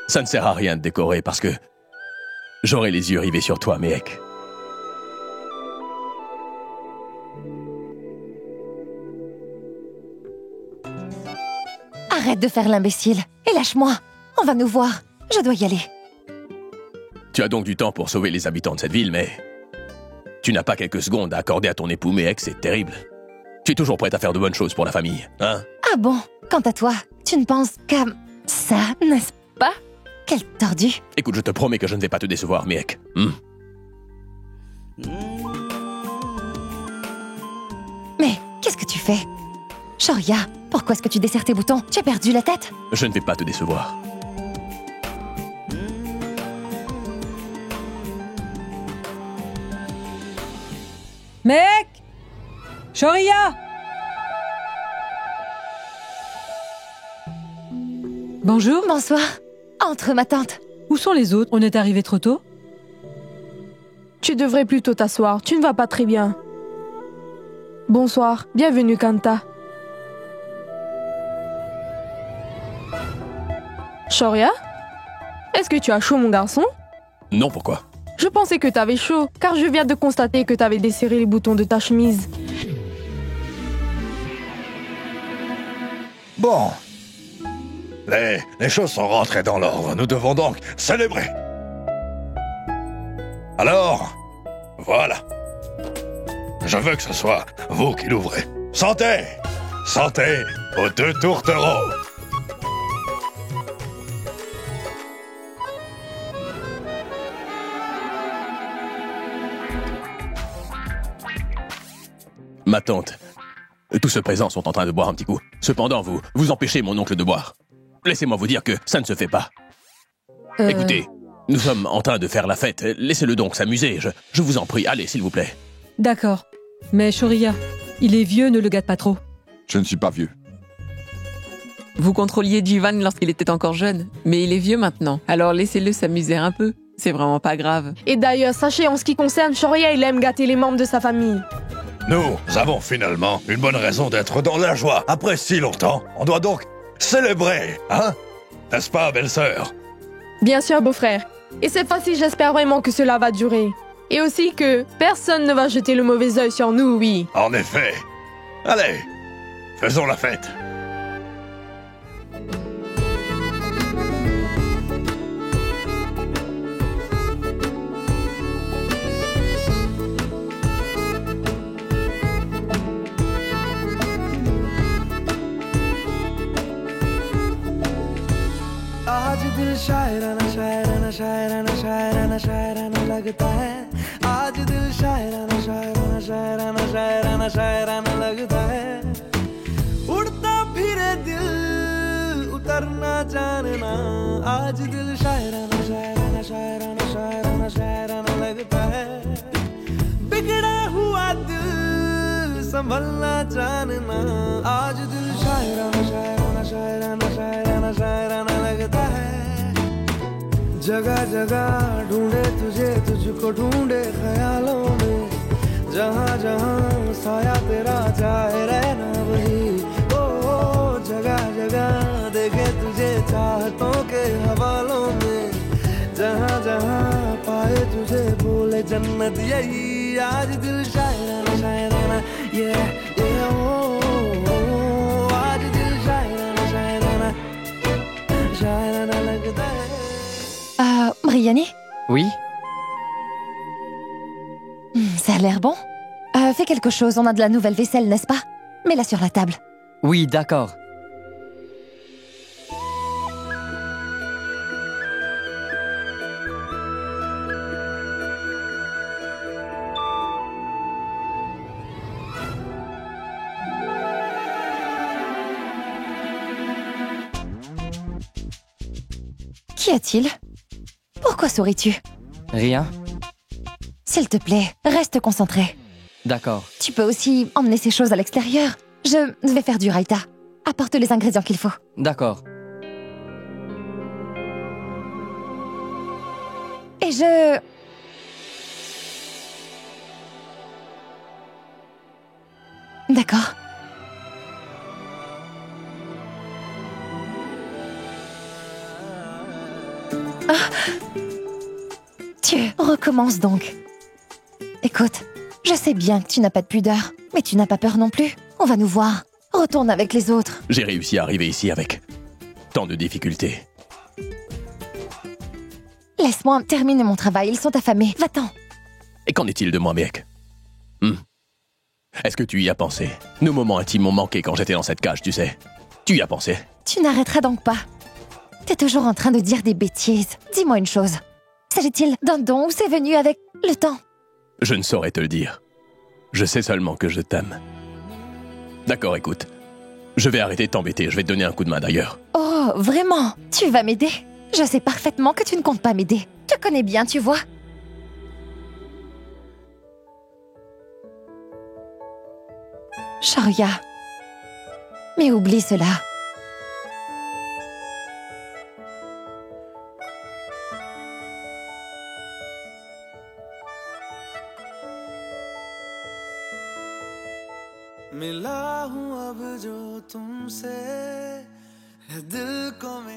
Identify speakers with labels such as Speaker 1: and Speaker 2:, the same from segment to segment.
Speaker 1: Ça ne sert à rien de décorer parce que j'aurai les yeux rivés sur toi, Méhek.
Speaker 2: Arrête de faire l'imbécile et lâche-moi. On va nous voir. Je dois y aller.
Speaker 1: Tu as donc du temps pour sauver les habitants de cette ville, mais tu n'as pas quelques secondes à accorder à ton époux Méhek, c'est terrible. Tu es toujours prête à faire de bonnes choses pour la famille, hein?
Speaker 2: Ah bon? Quant à toi, tu ne penses qu'à ça, n'est-ce pas? Quel tordu.
Speaker 1: Écoute, je te promets que je ne vais pas te décevoir, Méhek.
Speaker 2: Mais qu'est-ce que tu fais? Shoria, pourquoi est-ce que tu desserres tes boutons? Tu as perdu la tête?
Speaker 1: Je ne vais pas te décevoir.
Speaker 3: Mec! Shoria! Bonjour.
Speaker 2: Bonsoir. Entre, ma tante.
Speaker 3: Où sont les autres? On est arrivés trop tôt?
Speaker 4: Tu devrais plutôt t'asseoir, tu ne vas pas très bien. Bonsoir, bienvenue Kanta. Shoria? Est-ce que tu as chaud mon garçon?
Speaker 1: Non, pourquoi?
Speaker 4: Je pensais que t'avais chaud, car je viens de constater que t'avais desserré les boutons de ta chemise.
Speaker 5: Bon. Les choses sont rentrées dans l'ordre. Nous devons donc célébrer. Alors, voilà. Je veux que ce soit vous qui l'ouvrez. Santé! Santé aux 2 tourtereaux!
Speaker 1: Ma tante, tous ceux présents sont en train de boire un petit coup. Cependant, vous empêchez mon oncle de boire. Laissez-moi vous dire que ça ne se fait pas. Écoutez, nous sommes en train de faire la fête. Laissez-le donc s'amuser. Je vous en prie, allez, s'il vous plaît.
Speaker 3: D'accord. Mais Shoria, il est vieux, ne le gâte pas trop.
Speaker 6: Je ne suis pas vieux.
Speaker 7: Vous contrôliez Jivan lorsqu'il était encore jeune, mais il est vieux maintenant. Alors laissez-le s'amuser un peu. C'est vraiment pas grave.
Speaker 4: Et d'ailleurs, sachez, en ce qui concerne Shoria, il aime gâter les membres de sa famille.
Speaker 5: Nous avons finalement une bonne raison d'être dans la joie. Après si longtemps, on doit donc célébrer, hein? N'est-ce pas, belle-sœur?
Speaker 4: Bien sûr, beau-frère. Et cette fois-ci, j'espère vraiment que cela va durer. Et aussi que personne ne va jeter le mauvais œil sur nous, oui.
Speaker 5: En effet. Allez, faisons la fête.
Speaker 8: आज दिल शायराना शायराना शायराना शायराना शायराना लगता है आज दिल शायराना शायराना शायराना शायराना शायराना लगता है उड़ता फिरे दिल उतरना जानना आज दिल शायराना शायराना शायराना शायराना शायराना लगता है बिगड़ा हुआ दिल संभलना जानना आज दिल शायराना शायराना शायराना शायराना शायराना लगता है जगह जगह ढूंढे तुझे तुझको ढूंढे ख्यालों में जहाँ जहाँ साया तेरा जाए रहना वही ओ जगह जगह देखे तुझे चाहतों के हवालों में जहाँ जहाँ पाए तुझे बोले जन्नत यही आज दिल शायराना शायराना ये आज दिल शायराना शायराना शायराना लगता है
Speaker 2: Briani?
Speaker 7: Oui?
Speaker 2: Ça a l'air bon. Fais quelque chose, on a de la nouvelle vaisselle, n'est-ce pas? Mets-la sur la table.
Speaker 9: Oui, d'accord.
Speaker 2: Qu'y a-t-il? Pourquoi souris-tu?
Speaker 9: Rien?
Speaker 2: S'il te plaît, reste concentré.
Speaker 9: D'accord.
Speaker 2: Tu peux aussi emmener ces choses à l'extérieur. Je vais faire du raïta. Apporte les ingrédients qu'il faut.
Speaker 9: D'accord.
Speaker 2: Et je... D'accord. Tu recommences donc. Écoute, je sais bien que tu n'as pas de pudeur, mais tu n'as pas peur non plus. On va nous voir. Retourne avec les autres.
Speaker 1: J'ai réussi à arriver ici avec tant de difficultés.
Speaker 2: Laisse-moi terminer mon travail, ils sont affamés. Va-t'en.
Speaker 1: Et qu'en est-il de moi, mec? Est-ce que tu y as pensé? Nos moments intimes m'ont manqué quand j'étais dans cette cage, tu sais. Tu y as pensé?
Speaker 2: Tu n'arrêteras donc pas. T'es toujours en train de dire des bêtises. Dis-moi une chose. S'agit-il d'un don ou c'est venu avec le temps?
Speaker 1: Je ne saurais te le dire. Je sais seulement que je t'aime. D'accord, écoute. Je vais arrêter de t'embêter, je vais te donner un coup de main d'ailleurs.
Speaker 2: Oh, vraiment? Tu vas m'aider? Je sais parfaitement que tu ne comptes pas m'aider. Je te connais bien, tu vois. Shaurya. Mais oublie cela.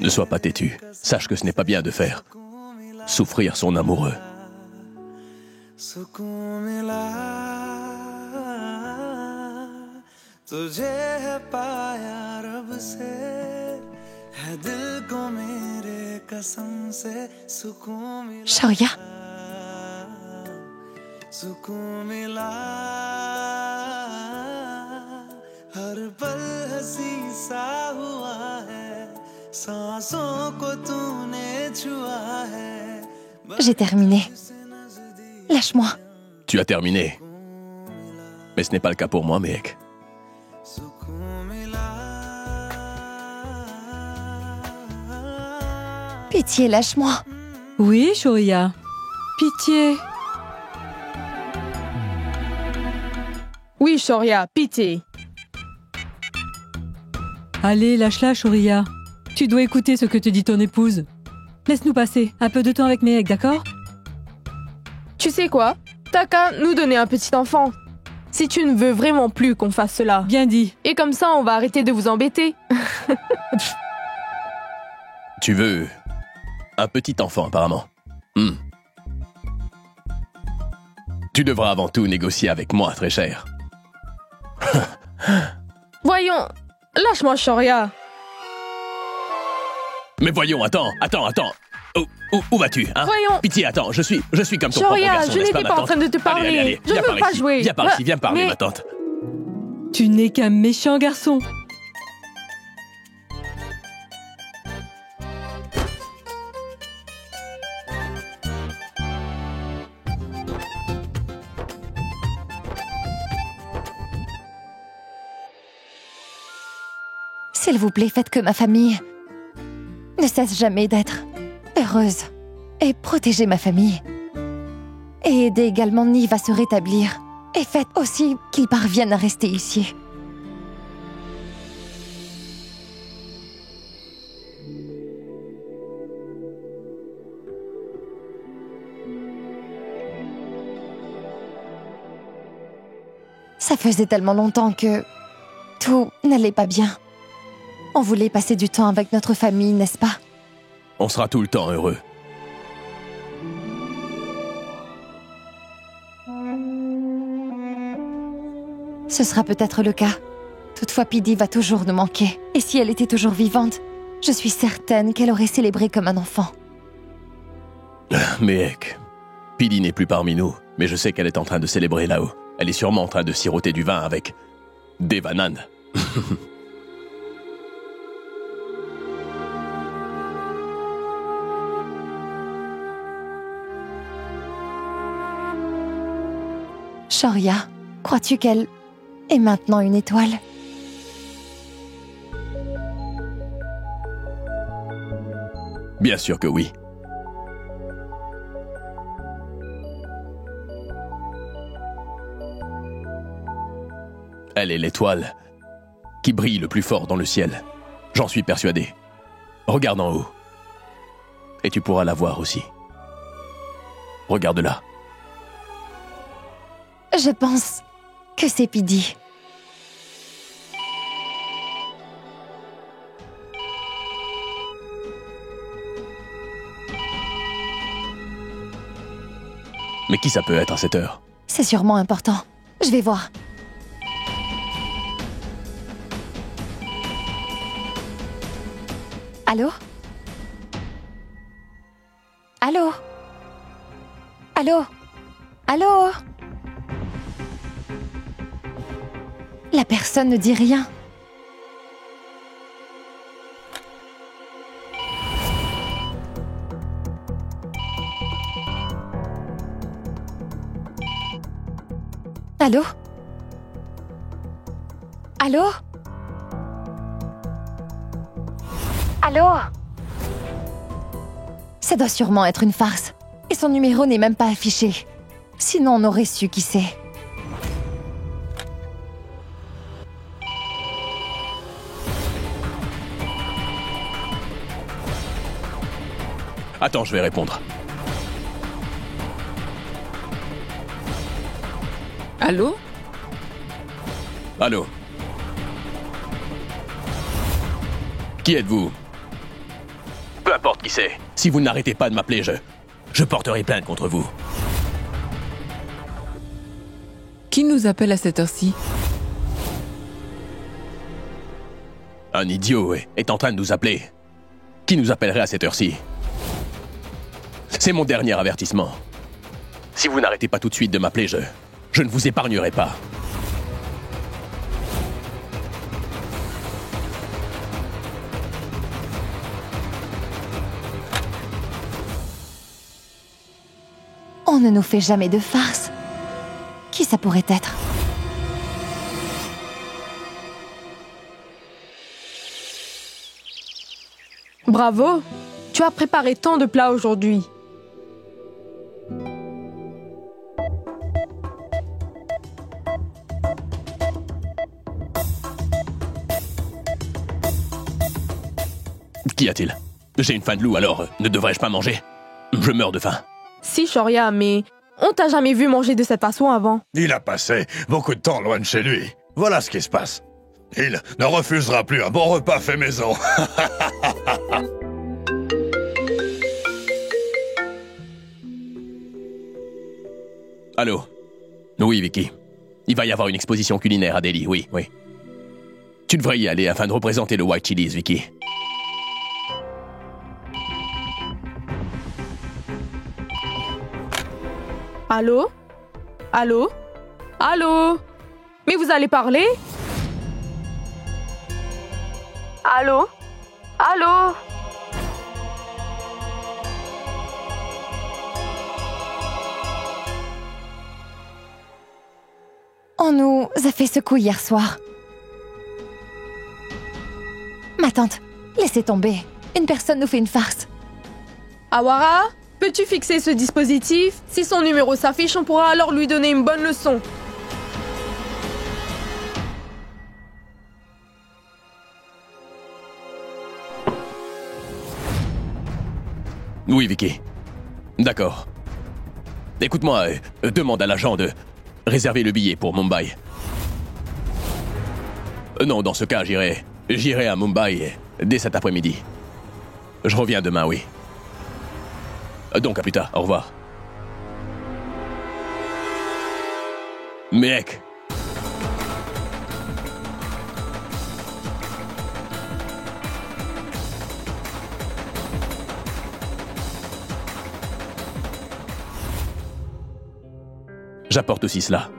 Speaker 1: Ne sois pas têtu. Sache que ce n'est pas bien de faire souffrir son amoureux.
Speaker 2: Shaurya. J'ai terminé. Lâche-moi.
Speaker 1: Tu as terminé. Mais ce n'est pas le cas pour moi, mec.
Speaker 2: Pitié, lâche-moi.
Speaker 3: Oui, Shaurya. Pitié.
Speaker 4: Oui, Shaurya, pitié.
Speaker 3: Allez, lâche-la, Shaurya. Tu dois écouter ce que te dit ton épouse. Laisse-nous passer un peu de temps avec Mehek, d'accord?
Speaker 4: Tu sais quoi? T'as qu'à nous donner un petit enfant. Si tu ne veux vraiment plus qu'on fasse cela.
Speaker 3: Bien dit.
Speaker 4: Et comme ça, on va arrêter de vous embêter.
Speaker 1: Tu veux un petit enfant, apparemment. Tu devras avant tout négocier avec moi, très cher.
Speaker 4: Voyons, lâche-moi, Shaurya.
Speaker 1: Mais voyons, attends. Où vas-tu, hein?
Speaker 4: Voyons.
Speaker 1: Pitié, attends, je suis comme ton propre
Speaker 4: Shaurya,
Speaker 1: garçon,
Speaker 4: je
Speaker 1: n'est-ce
Speaker 4: n'étais
Speaker 1: ma
Speaker 4: pas en
Speaker 1: tante?
Speaker 4: train de te parler.
Speaker 1: Allez,
Speaker 4: Je ne
Speaker 1: viens
Speaker 4: veux
Speaker 1: par
Speaker 4: pas
Speaker 1: ici.
Speaker 4: jouer.
Speaker 1: Viens par ici, viens parler,
Speaker 4: mais-
Speaker 1: ma tante.
Speaker 3: Tu n'es qu'un méchant garçon.
Speaker 2: S'il vous plaît, faites que ma famille ne cesse jamais d'être heureuse. Et protégez ma famille. Et aidez également Niv à se rétablir. Et faites aussi qu'il parvienne à rester ici. Ça faisait tellement longtemps que tout n'allait pas bien. On voulait passer du temps avec notre famille, n'est-ce pas?
Speaker 1: On sera tout le temps heureux.
Speaker 2: Ce sera peut-être le cas. Toutefois, Pidi va toujours nous manquer. Et si elle était toujours vivante, je suis certaine qu'elle aurait célébré comme un enfant.
Speaker 1: Mehek, Pili n'est plus parmi nous, mais je sais qu'elle est en train de célébrer là-haut. Elle est sûrement en train de siroter du vin avec Devanand.
Speaker 2: Shaurya, crois-tu qu'elle est maintenant une étoile?
Speaker 1: Bien sûr que oui. Elle est l'étoile qui brille le plus fort dans le ciel. J'en suis persuadé. Regarde en haut. Et tu pourras la voir aussi. Regarde-la.
Speaker 2: Je pense que c'est Pidi.
Speaker 1: Mais qui ça peut être à cette heure?
Speaker 2: C'est sûrement important. Je vais voir. Allô? Allô? Allô? Allô? La personne ne dit rien. Allô? Allô? Allô? Ça doit sûrement être une farce. Et son numéro n'est même pas affiché. Sinon, on aurait su qui c'est.
Speaker 1: Attends, je vais répondre.
Speaker 7: Allô?
Speaker 1: Allô? Qui êtes-vous? Peu importe qui c'est. Si vous n'arrêtez pas de m'appeler, je porterai plainte contre vous.
Speaker 7: Qui nous appelle à cette heure-ci?
Speaker 1: Un idiot est en train de nous appeler. Qui nous appellerait à cette heure-ci? C'est mon dernier avertissement. Si vous n'arrêtez pas tout de suite de m'appeler, je ne vous épargnerai pas.
Speaker 2: On ne nous fait jamais de farce. Qui ça pourrait être?
Speaker 4: Bravo! Tu as préparé tant de plats aujourd'hui.
Speaker 1: Qu'y a-t-il? J'ai une faim de loup, alors ne devrais-je pas manger? Je meurs de faim.
Speaker 4: Si, Shoria, mais on t'a jamais vu manger de cette façon avant.
Speaker 5: Il a passé beaucoup de temps loin de chez lui. Voilà ce qui se passe. Il ne refusera plus un bon repas fait maison.
Speaker 1: Allô? Oui, Vicky. Il va y avoir une exposition culinaire à Delhi, oui. Tu devrais y aller afin de représenter le White Chili's, Vicky.
Speaker 4: Allô? Allô? Allô? Mais vous allez parler? Allô? Allô?
Speaker 2: On nous a fait ce coup hier soir. Ma tante, laissez tomber. Une personne nous fait une farce.
Speaker 4: Awara, peux-tu fixer ce dispositif? Si son numéro s'affiche, on pourra alors lui donner une bonne leçon.
Speaker 1: Oui, Vicky. D'accord. Écoute-moi, demande à l'agent de réserver le billet pour Mumbai. Non, dans ce cas, j'irai à Mumbai dès cet après-midi. Je reviens demain, oui. Donc, à plus tard. Au revoir. Mec. J'apporte aussi cela.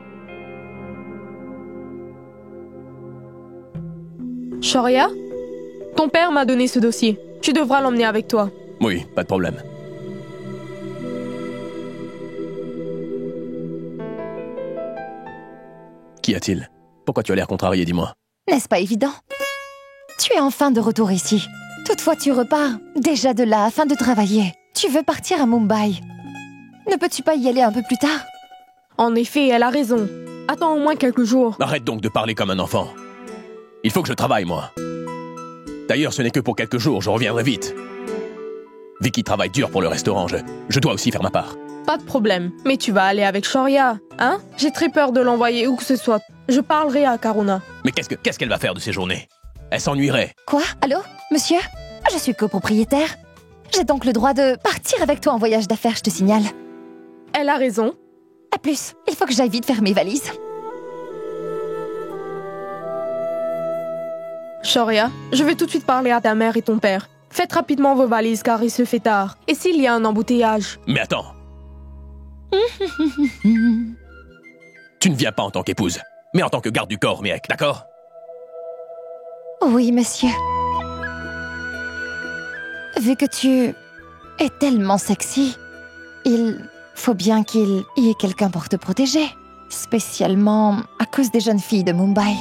Speaker 4: Shoria, ton père m'a donné ce dossier. Tu devras l'emmener avec toi.
Speaker 1: Oui, pas de problème. Qu'y a-t-il? Pourquoi tu as l'air contrarié, dis-moi?
Speaker 2: N'est-ce pas évident? Tu es enfin de retour ici. Toutefois, tu repars déjà de là afin de travailler. Tu veux partir à Mumbai. Ne peux-tu pas y aller un peu plus tard?
Speaker 4: En effet, elle a raison. Attends au moins quelques jours.
Speaker 1: Arrête donc de parler comme un enfant. Il faut que je travaille, moi. D'ailleurs, ce n'est que pour quelques jours, je reviendrai vite. Vicky travaille dur pour le restaurant, je dois aussi faire ma part.
Speaker 4: Pas de problème, mais tu vas aller avec Shoria, hein? J'ai très peur de l'envoyer où que ce soit. Je parlerai à Karuna.
Speaker 1: Mais qu'est-ce qu'elle va faire de ses journées? Elle s'ennuierait.
Speaker 2: Quoi? Allô? Monsieur? Je suis copropriétaire. J'ai donc le droit de partir avec toi en voyage d'affaires, je te signale.
Speaker 4: Elle a raison.
Speaker 2: À plus. Il faut que j'aille vite faire mes valises.
Speaker 4: Shoria, je vais tout de suite parler à ta mère et ton père. Faites rapidement vos valises car il se fait tard. Et s'il y a un embouteillage?
Speaker 1: Mais attends. Tu ne viens pas en tant qu'épouse, mais en tant que garde du corps, Miek, d'accord?
Speaker 2: Oui, monsieur. Vu que tu es tellement sexy, il faut bien qu'il y ait quelqu'un pour te protéger. Spécialement à cause des jeunes filles de Mumbai.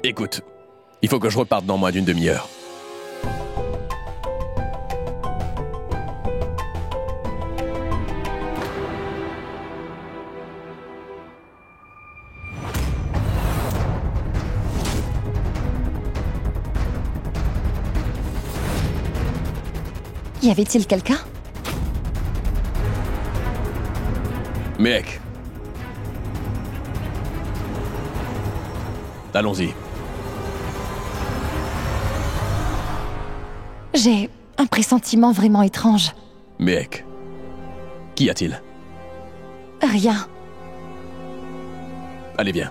Speaker 1: Écoute, il faut que je reparte dans moins d'une demi-heure.
Speaker 2: Y avait-il quelqu'un?
Speaker 1: Miek. Allons-y.
Speaker 2: J'ai un pressentiment vraiment étrange.
Speaker 1: Miek. Qu'y a-t-il?
Speaker 2: Rien.
Speaker 1: Allez, viens.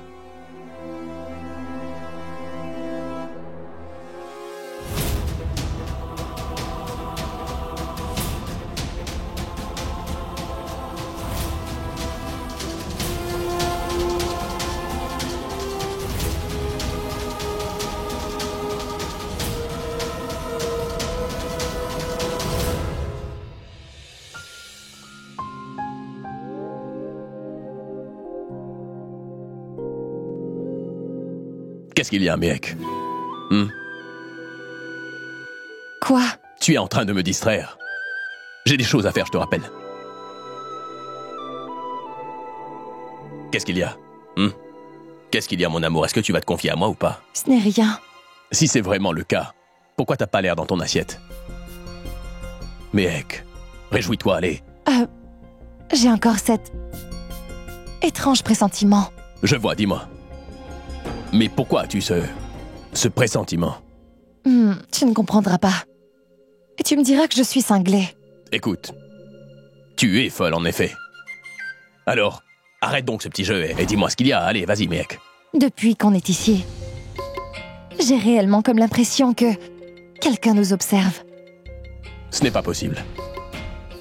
Speaker 1: Qu'est-ce qu'il y a, Miek?
Speaker 2: Quoi?
Speaker 1: Tu es en train de me distraire. J'ai des choses à faire, je te rappelle. Qu'est-ce qu'il y a? Qu'est-ce qu'il y a, mon amour? Est-ce que tu vas te confier à moi ou pas?
Speaker 2: Ce n'est rien.
Speaker 1: Si c'est vraiment le cas, pourquoi t'as pas l'air dans ton assiette? Miek, réjouis-toi, allez.
Speaker 2: J'ai encore cet étrange pressentiment.
Speaker 1: Je vois, dis-moi. Mais pourquoi as-tu ce pressentiment?
Speaker 2: Tu ne comprendras pas. Et tu me diras que je suis cinglée.
Speaker 1: Écoute, tu es folle en effet. Alors, arrête donc ce petit jeu et dis-moi ce qu'il y a. Allez, vas-y, mec.
Speaker 2: Depuis qu'on est ici, j'ai réellement comme l'impression que quelqu'un nous observe.
Speaker 1: Ce n'est pas possible.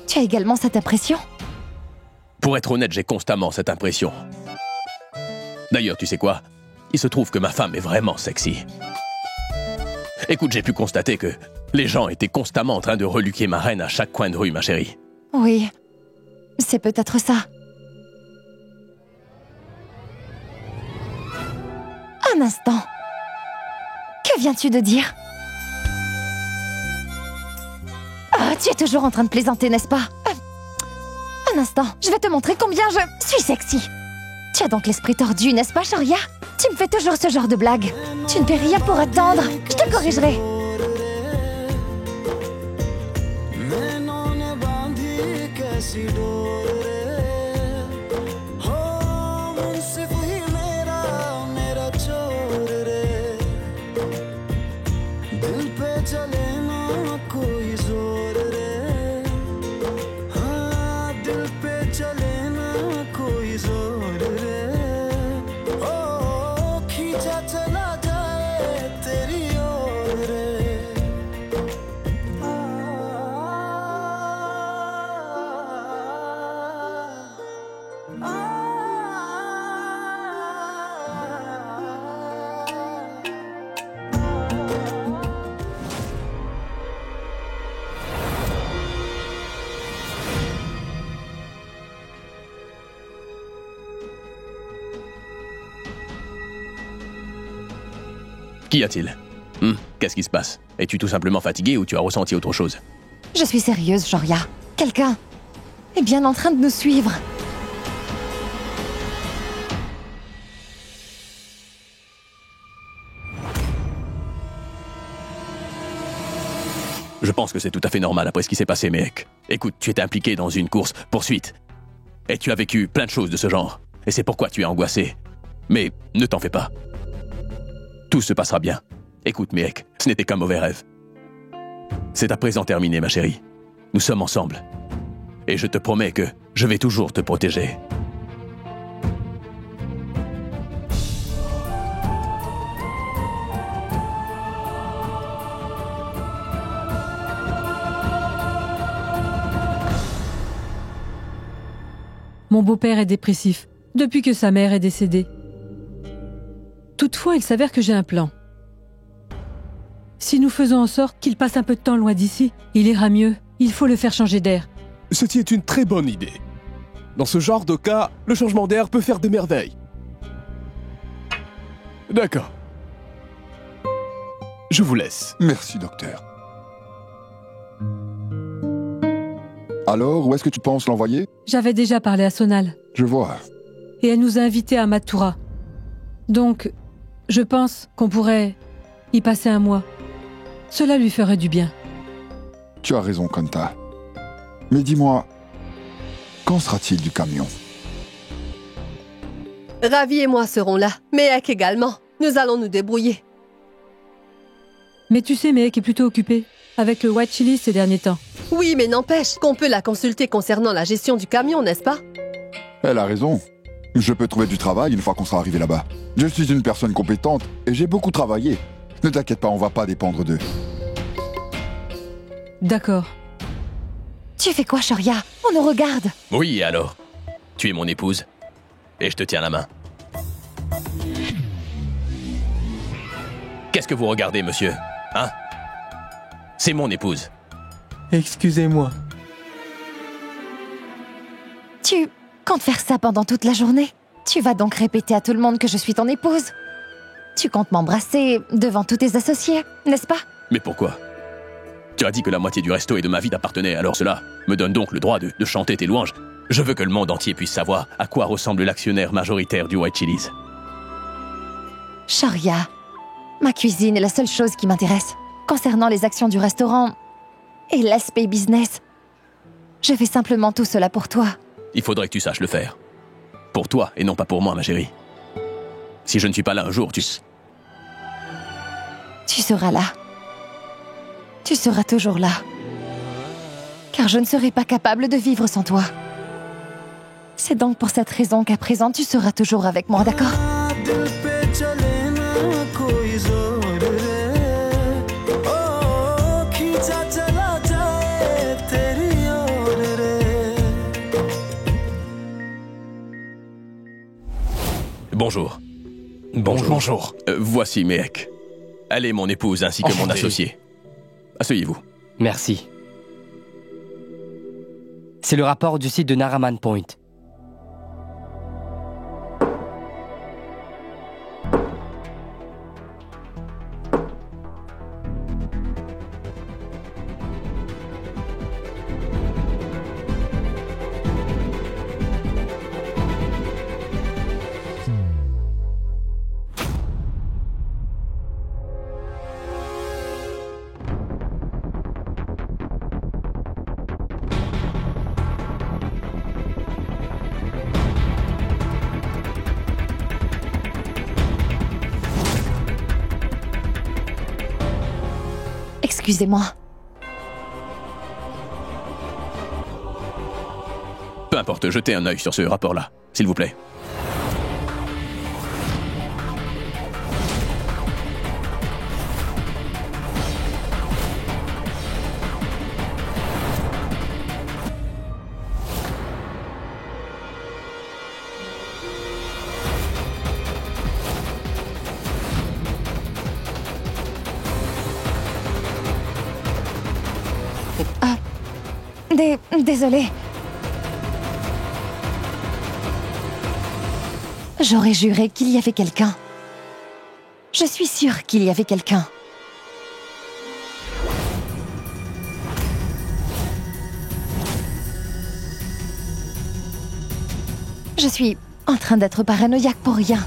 Speaker 2: Tu as également cette impression?
Speaker 1: Pour être honnête, j'ai constamment cette impression. D'ailleurs, tu sais quoi? Il se trouve que ma femme est vraiment sexy. Écoute, j'ai pu constater que les gens étaient constamment en train de reluquer ma reine à chaque coin de rue, ma chérie.
Speaker 2: Oui, c'est peut-être ça. Un instant. Que viens-tu de dire? Ah, tu es toujours en train de plaisanter, n'est-ce pas? Un instant, je vais te montrer combien je suis sexy. Tu as donc l'esprit tordu, n'est-ce pas, Shoria? Tu me fais toujours ce genre de blague. Tu ne fais rien pour attendre. Je te corrigerai.
Speaker 1: Qu'y a-t-il? Qu'est-ce qui se passe? Es-tu tout simplement fatigué ou tu as ressenti autre chose?
Speaker 2: Je suis sérieuse, Shoria. Quelqu'un est bien en train de nous suivre.
Speaker 1: Je pense que c'est tout à fait normal après ce qui s'est passé, Mehek. Écoute, tu étais impliqué dans une course-poursuite. Et tu as vécu plein de choses de ce genre. Et c'est pourquoi tu es angoissé. Mais ne t'en fais pas. Tout se passera bien. Écoute, Mehek, ce n'était qu'un mauvais rêve. C'est à présent terminé, ma chérie. Nous sommes ensemble. Et je te promets que je vais toujours te protéger.
Speaker 3: Mon beau-père est dépressif, depuis que sa mère est décédée. Toutefois, il s'avère que j'ai un plan. Si nous faisons en sorte qu'il passe un peu de temps loin d'ici, il ira mieux. Il faut le faire changer d'air.
Speaker 6: Ceci est une très bonne idée. Dans ce genre de cas, le changement d'air peut faire des merveilles. D'accord. Je vous laisse.
Speaker 10: Merci, docteur. Alors, où est-ce que tu penses l'envoyer?
Speaker 3: J'avais déjà parlé à Sonal.
Speaker 10: Je vois.
Speaker 3: Et elle nous a invités à Mathura. Donc, je pense qu'on pourrait y passer un mois. Cela lui ferait du bien.
Speaker 10: Tu as raison, Kanta. Mais dis-moi, qu'en sera-t-il du camion?
Speaker 11: Ravi et moi serons là. Mehek également. Nous allons nous débrouiller.
Speaker 3: Mais tu sais, Mehek est plutôt occupée avec le White Chili ces derniers temps.
Speaker 11: Oui, mais n'empêche qu'on peut la consulter concernant la gestion du camion, n'est-ce pas?
Speaker 10: Elle a raison. Je peux trouver du travail une fois qu'on sera arrivé là-bas. Je suis une personne compétente et j'ai beaucoup travaillé. Ne t'inquiète pas, on va pas dépendre d'eux.
Speaker 3: D'accord.
Speaker 2: Tu fais quoi, Shoria? On nous regarde.
Speaker 1: Oui, et alors? Tu es mon épouse. Et je te tiens la main. Qu'est-ce que vous regardez, monsieur? Hein? C'est mon épouse.
Speaker 12: Excusez-moi.
Speaker 2: Tu comptes faire ça pendant toute la journée? Tu vas donc répéter à tout le monde que je suis ton épouse? Tu comptes m'embrasser devant tous tes associés, n'est-ce pas?
Speaker 1: Mais pourquoi? Tu as dit que la moitié du resto et de ma vie t'appartenait, alors cela me donne donc le droit de chanter tes louanges. Je veux que le monde entier puisse savoir à quoi ressemble l'actionnaire majoritaire du White Chili's.
Speaker 2: Shoria, ma cuisine est la seule chose qui m'intéresse. Concernant les actions du restaurant et l'aspect business, je fais simplement tout cela pour toi.
Speaker 1: Il faudrait que tu saches le faire. Pour toi et non pas pour moi, ma chérie. Si je ne suis pas là un jour, tu
Speaker 2: seras là. Tu seras toujours là. Car je ne serai pas capable de vivre sans toi. C'est donc pour cette raison qu'à présent, tu seras toujours avec moi, d'accord?
Speaker 1: Bonjour.
Speaker 6: Bonjour.
Speaker 1: Voici Mehek. Elle est mon épouse ainsi que mon associé. Asseyez-vous.
Speaker 9: Merci. C'est le rapport du site de Naraman Point.
Speaker 2: Excusez-moi.
Speaker 1: Peu importe, jetez un œil sur ce rapport-là, s'il vous plaît.
Speaker 2: Désolée. J'aurais juré qu'il y avait quelqu'un. Je suis sûre qu'il y avait quelqu'un. Je suis en train d'être paranoïaque pour rien.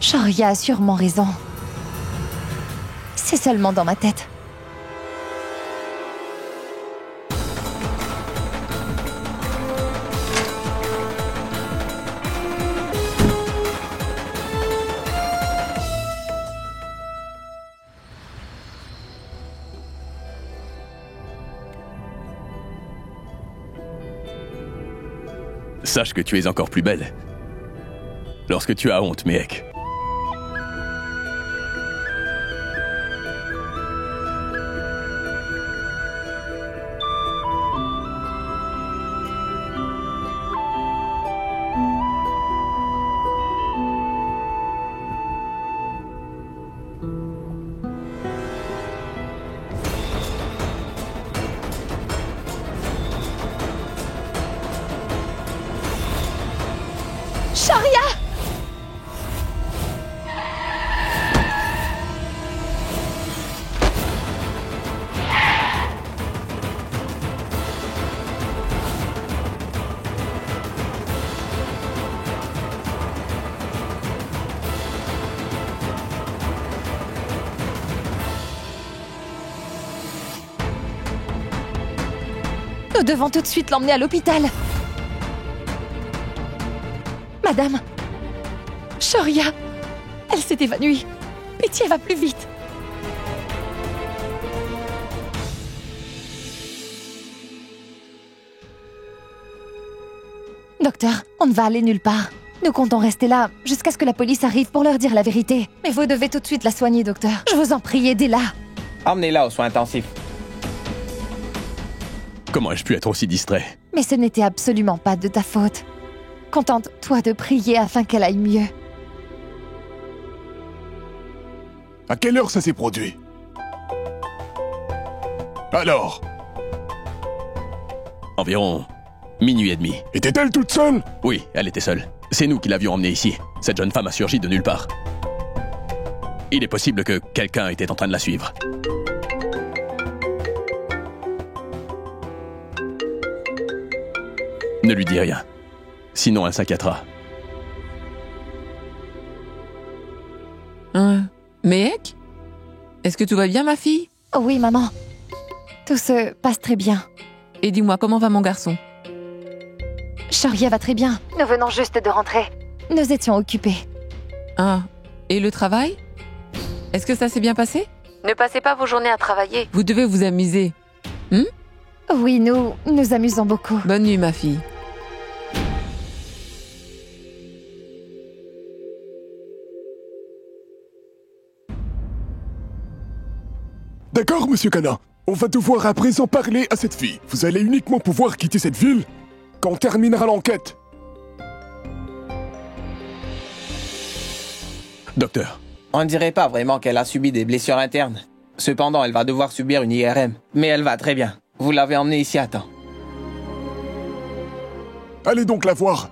Speaker 2: Shoria a sûrement raison. C'est seulement dans ma tête.
Speaker 1: Sache que tu es encore plus belle. Lorsque tu as honte, Mehek.
Speaker 2: Sharia! Nous devons tout de suite l'emmener à l'hôpital. Madame, Sharia, elle s'est évanouie. Pitié, va plus vite. Docteur, on ne va aller nulle part. Nous comptons rester là jusqu'à ce que la police arrive pour leur dire la vérité. Mais vous devez tout de suite la soigner, docteur. Je vous en prie, aidez-la.
Speaker 13: Emmenez-la aux soins intensifs.
Speaker 1: Comment ai-je pu être aussi distrait?
Speaker 2: Mais ce n'était absolument pas de ta faute. Contente-toi de prier afin qu'elle aille mieux.
Speaker 6: À quelle heure ça s'est produit? Alors?
Speaker 1: Environ minuit et demi.
Speaker 6: Était-elle toute seule?
Speaker 1: Oui, elle était seule. C'est nous qui l'avions emmenée ici. Cette jeune femme a surgi de nulle part. Il est possible que quelqu'un était en train de la suivre. Ne lui dis rien. Sinon, elle s'inquiétera.
Speaker 7: Mehek? Est-ce que tout va bien, ma fille?
Speaker 2: Oh oui, maman. Tout se passe très bien.
Speaker 7: Et dis-moi, comment va mon garçon?
Speaker 2: Sharia va très bien. Nous venons juste de rentrer. Nous étions occupés.
Speaker 7: Ah, et le travail? Est-ce que ça s'est bien passé? Ne passez pas vos journées à travailler. Vous devez vous amuser.
Speaker 2: Oui, nous amusons beaucoup.
Speaker 7: Bonne nuit, ma fille.
Speaker 6: D'accord, monsieur Kana. On va devoir à présent parler à cette fille. Vous allez uniquement pouvoir quitter cette ville quand on terminera l'enquête.
Speaker 1: Docteur.
Speaker 13: On ne dirait pas vraiment qu'elle a subi des blessures internes. Cependant, elle va devoir subir une IRM. Mais elle va très bien. Vous l'avez emmenée ici à temps.
Speaker 6: Allez donc la voir.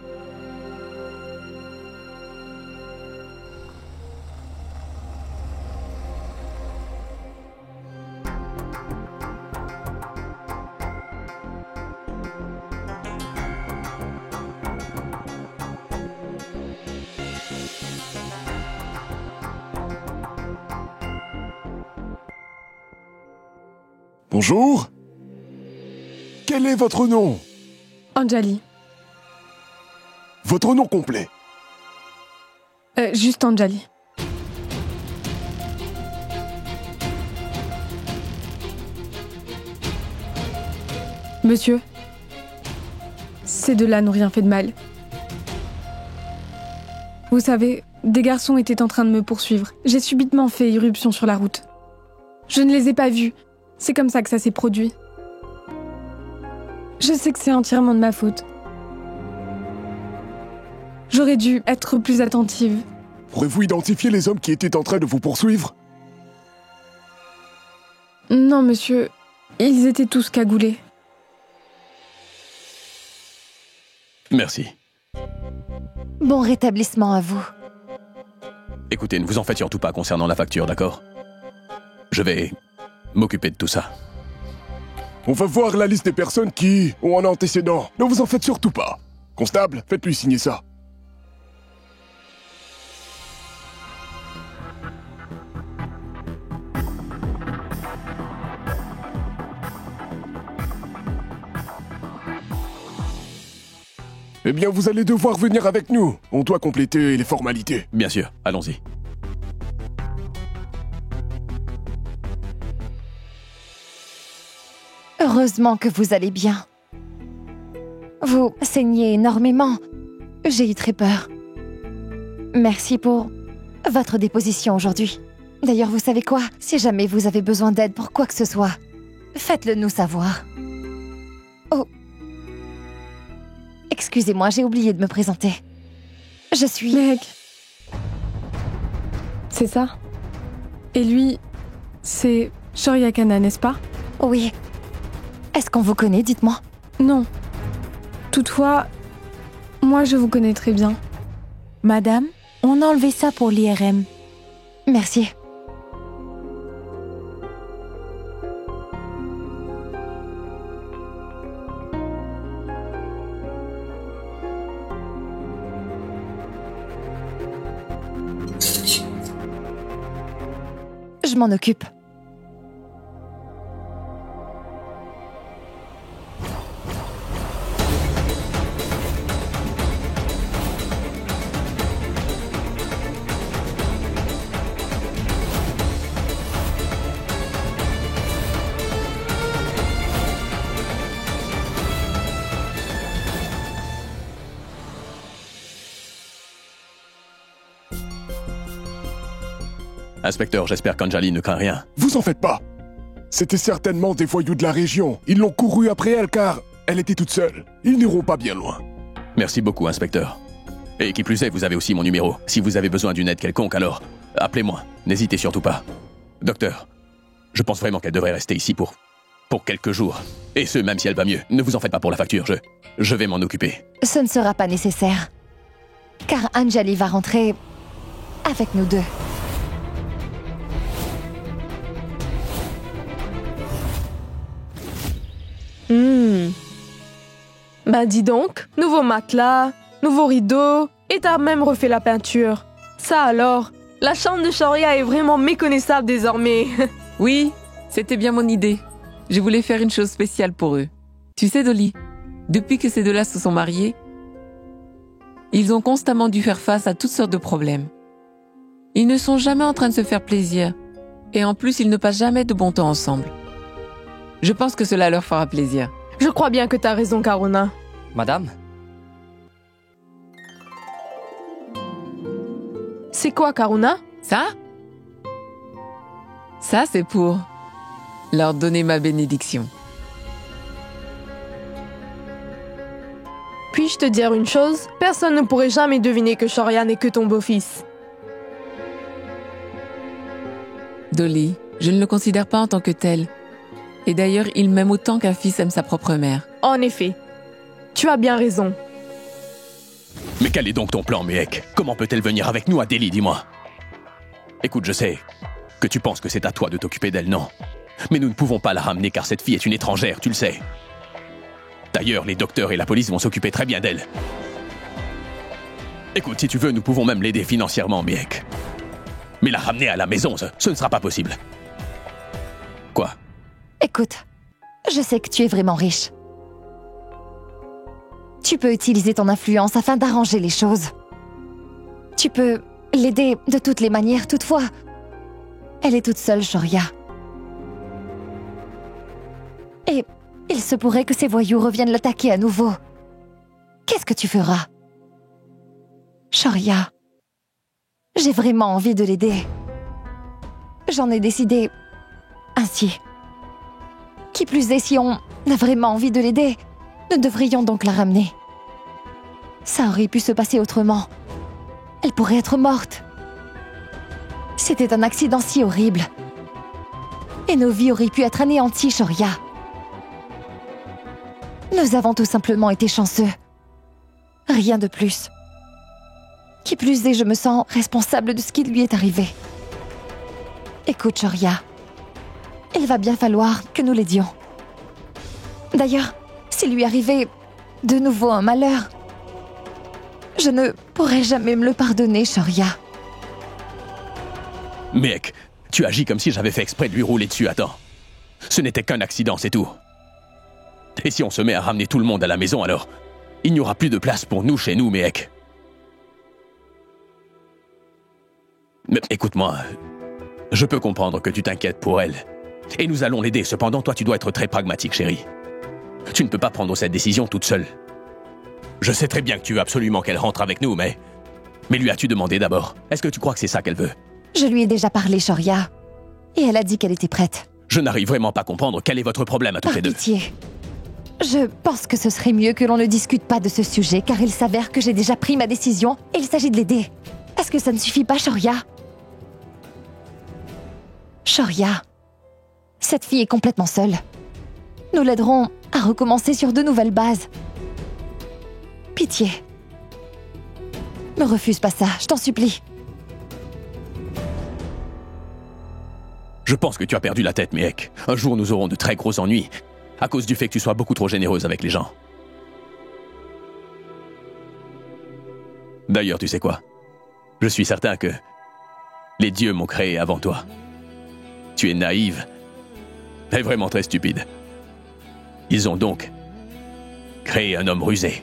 Speaker 6: Bonjour. Quel est votre nom?
Speaker 4: Anjali.
Speaker 6: Votre nom complet?
Speaker 4: Juste Anjali. Monsieur, ces deux-là n'ont rien fait de mal. Vous savez, des garçons étaient en train de me poursuivre. J'ai subitement fait irruption sur la route. Je ne les ai pas vus. C'est comme ça que ça s'est produit. Je sais que c'est entièrement de ma faute. J'aurais dû être plus attentive.
Speaker 6: Pourrez-vous identifier les hommes qui étaient en train de vous poursuivre?
Speaker 4: Non, monsieur. Ils étaient tous cagoulés.
Speaker 1: Merci.
Speaker 2: Bon rétablissement à vous.
Speaker 1: Écoutez, ne vous en faites surtout pas concernant la facture, d'accord? Je vais m'occuper de tout ça.
Speaker 6: On va voir la liste des personnes qui ont un antécédent. Ne vous en faites surtout pas. Constable, faites-lui signer ça. Eh bien, vous allez devoir venir avec nous. On doit compléter les formalités.
Speaker 1: Bien sûr, allons-y.
Speaker 2: Heureusement que vous allez bien. Vous saignez énormément. J'ai eu très peur. Merci pour votre déposition aujourd'hui. D'ailleurs, vous savez quoi? Si jamais vous avez besoin d'aide pour quoi que ce soit, faites-le nous savoir. Oh. Excusez-moi, j'ai oublié de me présenter. Je suis...
Speaker 4: Meg. C'est ça? Et lui, c'est Shoria Kana, n'est-ce pas?
Speaker 2: Oui. Est-ce qu'on vous connaît, dites-moi?
Speaker 4: Non. Toutefois, moi je vous connais très bien.
Speaker 14: Madame, on a enlevé ça pour l'IRM.
Speaker 2: Merci. Je m'en occupe.
Speaker 1: Inspecteur, j'espère qu'Anjali ne craint rien.
Speaker 6: Vous en faites pas. C'était certainement des voyous de la région. Ils l'ont couru après elle car elle était toute seule. Ils n'iront pas bien loin.
Speaker 1: Merci beaucoup, inspecteur. Et qui plus est, vous avez aussi mon numéro. Si vous avez besoin d'une aide quelconque, alors appelez-moi. N'hésitez surtout pas. Docteur, je pense vraiment qu'elle devrait rester ici pour quelques jours. Et ce, même si elle va mieux. Ne vous en faites pas pour la facture, je vais m'en occuper.
Speaker 2: Ce ne sera pas nécessaire. Car Anjali va rentrer avec nous deux.
Speaker 4: Bah dis donc, nouveau matelas, nouveau rideau, et t'as même refait la peinture. Ça alors, la chambre de Shoria est vraiment méconnaissable désormais.
Speaker 7: Oui, c'était bien mon idée. Je voulais faire une chose spéciale pour eux. Tu sais, Dolly, depuis que ces deux-là se sont mariés, ils ont constamment dû faire face à toutes sortes de problèmes. Ils ne sont jamais en train de se faire plaisir. Et en plus, ils ne passent jamais de bon temps ensemble. Je pense que cela leur fera plaisir.
Speaker 4: Je crois bien que t'as raison, Karuna.
Speaker 9: Madame?
Speaker 4: C'est quoi, Karuna?
Speaker 7: Ça, c'est pour leur donner ma bénédiction.
Speaker 4: Puis-je te dire une chose? Personne ne pourrait jamais deviner que Shoria n'est que ton beau-fils.
Speaker 7: Dolly, je ne le considère pas en tant que tel. Et d'ailleurs, il m'aime autant qu'un fils aime sa propre mère.
Speaker 4: En effet, tu as bien raison.
Speaker 1: Mais quel est donc ton plan, Mehek? Comment peut-elle venir avec nous à Delhi, dis-moi? Écoute, je sais que tu penses que c'est à toi de t'occuper d'elle, non? Mais nous ne pouvons pas la ramener car cette fille est une étrangère, tu le sais. D'ailleurs, les docteurs et la police vont s'occuper très bien d'elle. Écoute, si tu veux, nous pouvons même l'aider financièrement, Mehek. Mais la ramener à la maison, ce ne sera pas possible. Quoi?
Speaker 2: Écoute, je sais que tu es vraiment riche. Tu peux utiliser ton influence afin d'arranger les choses. Tu peux l'aider de toutes les manières, toutefois. Elle est toute seule, Shoria. Et il se pourrait que ces voyous reviennent l'attaquer à nouveau. Qu'est-ce que tu feras? Shoria, j'ai vraiment envie de l'aider. J'en ai décidé ainsi. Qui plus est, si on a vraiment envie de l'aider, nous devrions donc la ramener. Ça aurait pu se passer autrement. Elle pourrait être morte. C'était un accident si horrible. Et nos vies auraient pu être anéanties, Shoria. Nous avons tout simplement été chanceux. Rien de plus. Qui plus est, je me sens responsable de ce qui lui est arrivé. Écoute, Shoria. Il va bien falloir que nous l'aidions. D'ailleurs, s'il lui arrivait de nouveau un malheur, je ne pourrai jamais me le pardonner, Shoria.
Speaker 1: Mec, tu agis comme si j'avais fait exprès de lui rouler dessus, attends. Ce n'était qu'un accident, c'est tout. Et si on se met à ramener tout le monde à la maison, alors il n'y aura plus de place pour nous chez nous, mec. Mais écoute-moi, je peux comprendre que tu t'inquiètes pour elle. Et nous allons l'aider. Cependant, toi, tu dois être très pragmatique, chérie. Tu ne peux pas prendre cette décision toute seule. Je sais très bien que tu veux absolument qu'elle rentre avec nous, mais lui as-tu demandé d'abord? Est-ce que tu crois que c'est ça qu'elle veut?
Speaker 2: Je lui ai déjà parlé, Shoria. Et elle a dit qu'elle était prête.
Speaker 1: Je n'arrive vraiment pas à comprendre quel est votre problème à toutes les deux.
Speaker 2: Par pitié. Je pense que ce serait mieux que l'on ne discute pas de ce sujet, car il s'avère que j'ai déjà pris ma décision et il s'agit de l'aider. Est-ce que ça ne suffit pas, Shoria? Shoria, cette fille est complètement seule. Nous l'aiderons à recommencer sur de nouvelles bases. Pitié. Ne refuse pas ça, je t'en supplie.
Speaker 1: Je pense que tu as perdu la tête, Miek. Un jour, nous aurons de très gros ennuis, à cause du fait que tu sois beaucoup trop généreuse avec les gens. D'ailleurs, tu sais quoi? Je suis certain que les dieux m'ont créé avant toi. Tu es naïve et vraiment très stupide. Ils ont donc créé un homme rusé,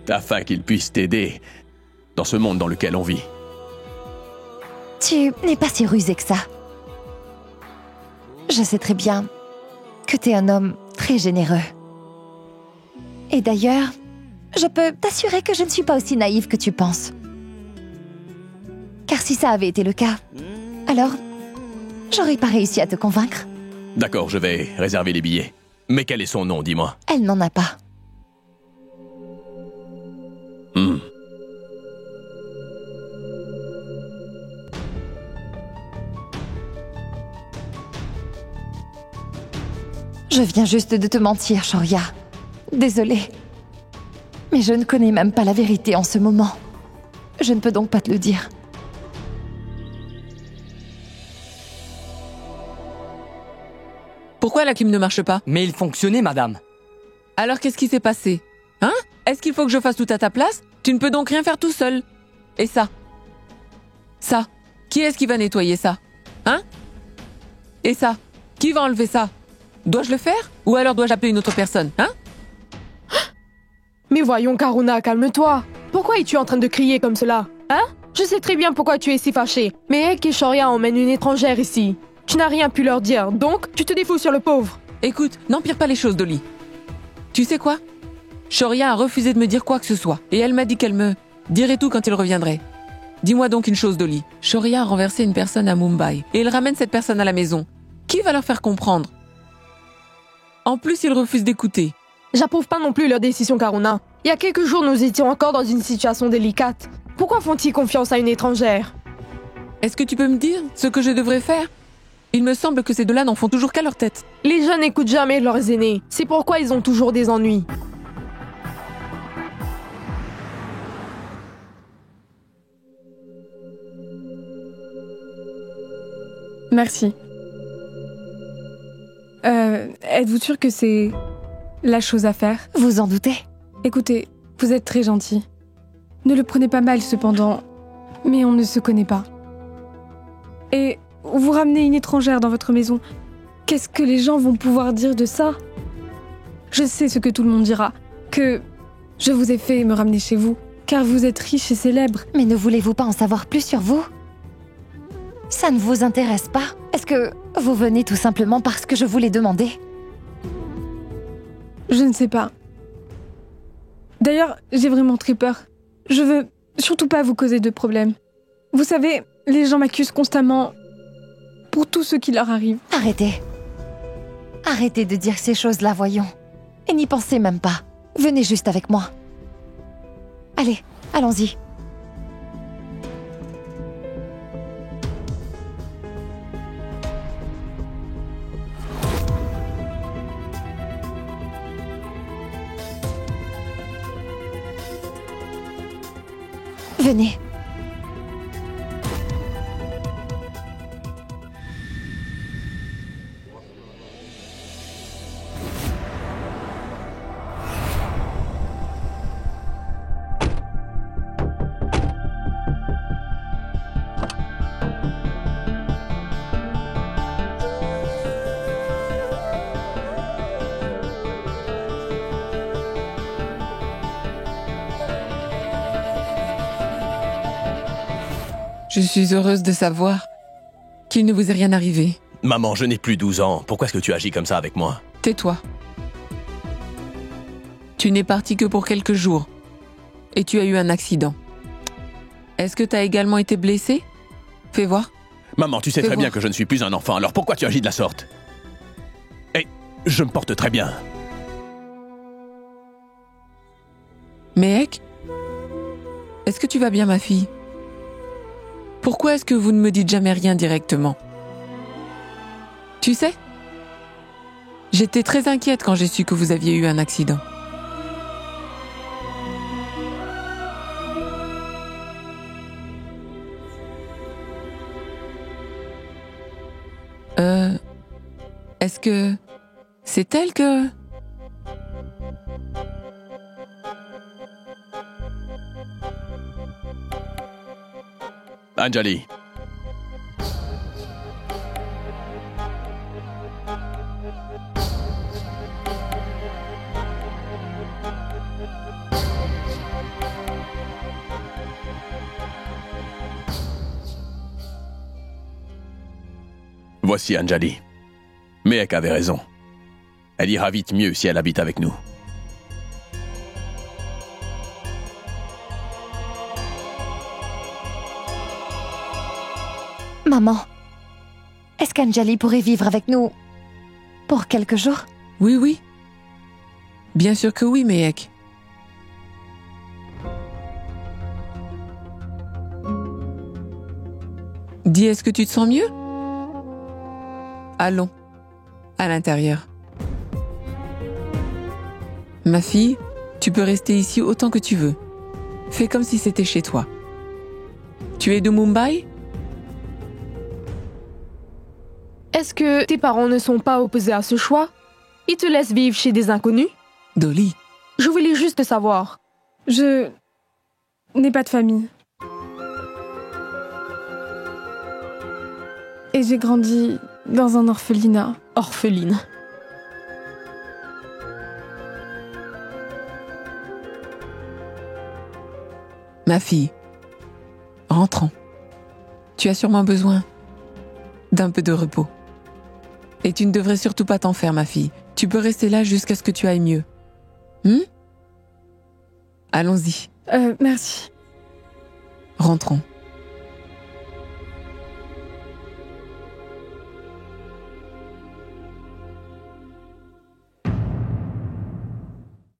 Speaker 1: afin qu'il puisse t'aider dans ce monde dans lequel on vit.
Speaker 2: Tu n'es pas si rusé que ça. Je sais très bien que t'es un homme très généreux. Et d'ailleurs, je peux t'assurer que je ne suis pas aussi naïve que tu penses. Car si ça avait été le cas, alors j'aurais pas réussi à te convaincre.
Speaker 1: D'accord, je vais réserver les billets. Mais quel est son nom, dis-moi?
Speaker 2: Elle n'en a pas. Je viens juste de te mentir, Shoria. Désolée. Mais je ne connais même pas la vérité en ce moment. Je ne peux donc pas te le dire.
Speaker 7: Pourquoi la clim ne marche pas?
Speaker 9: Mais il fonctionnait, madame.
Speaker 7: Alors qu'est-ce qui s'est passé? Hein? Est-ce qu'il faut que je fasse tout à ta place? Tu ne peux donc rien faire tout seul. Et ça? Ça? Qui est-ce qui va nettoyer ça? Hein? Et ça? Qui va enlever ça? Dois-je le faire? Ou alors dois-je appeler une autre personne? Hein?
Speaker 4: Mais voyons, Karuna, calme-toi. Pourquoi es-tu en train de crier comme cela? Hein? Je sais très bien pourquoi tu es si fâché. Mais Ek et Shoria emmènent une étrangère ici. Tu n'as rien pu leur dire, donc tu te défoules sur le pauvre.
Speaker 7: Écoute, n'empire pas les choses, Dolly. Tu sais quoi? Shoria a refusé de me dire quoi que ce soit. Et elle m'a dit qu'elle me dirait tout quand il reviendrait. Dis-moi donc une chose, Dolly. Shoria a renversé une personne à Mumbai. Et il ramène cette personne à la maison. Qui va leur faire comprendre? En plus, ils refusent d'écouter.
Speaker 4: J'approuve pas non plus leur décision, Karuna. Il y a quelques jours, nous étions encore dans une situation délicate. Pourquoi font-ils confiance à une étrangère?
Speaker 7: Est-ce que tu peux me dire ce que je devrais faire? Il me semble que ces deux-là n'en font toujours qu'à leur tête.
Speaker 4: Les jeunes n'écoutent jamais leurs aînés. C'est pourquoi ils ont toujours des ennuis.
Speaker 15: Merci. Êtes-vous sûr que c'est la chose à faire?
Speaker 2: Vous en doutez?
Speaker 15: Écoutez, vous êtes très gentil. Ne le prenez pas mal cependant, mais on ne se connaît pas. Et vous ramenez une étrangère dans votre maison. Qu'est-ce que les gens vont pouvoir dire de ça? Je sais ce que tout le monde dira, que je vous ai fait me ramener chez vous, car vous êtes riche et célèbre.
Speaker 2: Mais ne voulez-vous pas en savoir plus sur vous? Ça ne vous intéresse pas? Est-ce que vous venez tout simplement parce que je vous l'ai demandé?
Speaker 15: Je ne sais pas. D'ailleurs, j'ai vraiment très peur. Je veux surtout pas vous causer de problèmes. Vous savez, les gens m'accusent constamment pour tout ce qui leur arrive.
Speaker 2: Arrêtez. Arrêtez de dire ces choses-là, voyons. Et n'y pensez même pas. Venez juste avec moi. Allez, allons-y. Venez.
Speaker 7: Je suis heureuse de savoir qu'il ne vous est rien arrivé.
Speaker 1: Maman, je n'ai plus 12 ans. Pourquoi est-ce que tu agis comme ça avec moi?
Speaker 7: Tais-toi. Tu n'es parti que pour quelques jours. et tu as eu un accident. Est-ce que tu as également été blessé? Fais voir.
Speaker 1: Maman, tu sais
Speaker 7: Fais
Speaker 1: très bien
Speaker 7: voir.
Speaker 1: que je ne suis plus un enfant, alors pourquoi tu agis de la sorte? Et je me porte très bien.
Speaker 7: Mehek, est-ce que tu vas bien, ma fille? Pourquoi est-ce que vous ne me dites jamais rien directement? Tu sais, j'étais très inquiète quand j'ai su que vous aviez eu un accident. Est-ce que c'est elle que...
Speaker 1: Anjali. Voici Anjali. Mehek avait raison. Elle ira vite mieux si elle habite avec nous.
Speaker 2: Maman, est-ce qu'Anjali pourrait vivre avec nous pour quelques jours?
Speaker 7: Oui, oui. Bien sûr que oui, Mehek. Dis, est-ce que tu te sens mieux? Allons, à l'intérieur. Ma fille, tu peux rester ici autant que tu veux. Fais comme si c'était chez toi. Tu es de Mumbai?
Speaker 4: Est-ce que tes parents ne sont pas opposés à ce choix? Ils te laissent vivre chez des inconnus?
Speaker 7: Dolly.
Speaker 4: Je voulais juste savoir.
Speaker 15: Je n'ai pas de famille. Et j'ai grandi dans un orphelinat.
Speaker 4: Orpheline.
Speaker 7: Ma fille, rentrons. Tu as sûrement besoin d'un peu de repos. Et tu ne devrais surtout pas t'en faire, ma fille. Tu peux rester là jusqu'à ce que tu ailles mieux. Allons-y.
Speaker 15: Merci.
Speaker 7: Rentrons.